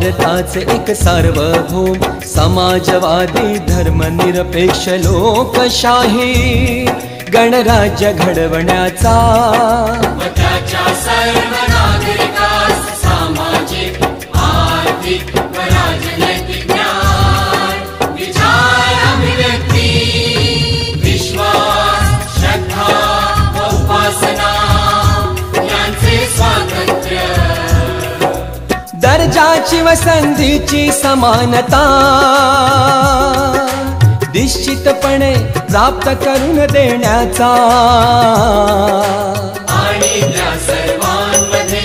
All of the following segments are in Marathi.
भारताचे एक सार्वभौम समाजवादी धर्मनिरपेक्ष लोकशाही गणराज्य घडवण्याचा व त्याच्या सर्व नागरिकास सामाजिक आर्थिक व राजनैतिक न्याय विचार अभिव्यक्ती विश्वास श्रद्धा व उपासना यांचे स्वातंत्र्य दर्जाची व संधीची समानता निश्चितपणे प्राप्त करून देण्याचा आणि त्या सर्वांमध्ये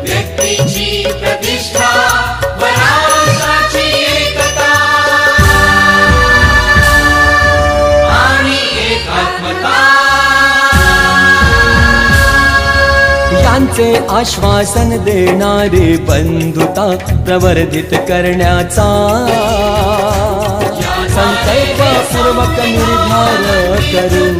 व्यक्तीची प्रतिष्ठा व राष्ट्राची एकता आणि एकात्मता यांचे आश्वासन देणारी बंधुता प्रवर्धित करण्याचा संकल्पपूर्वक निर्धार करून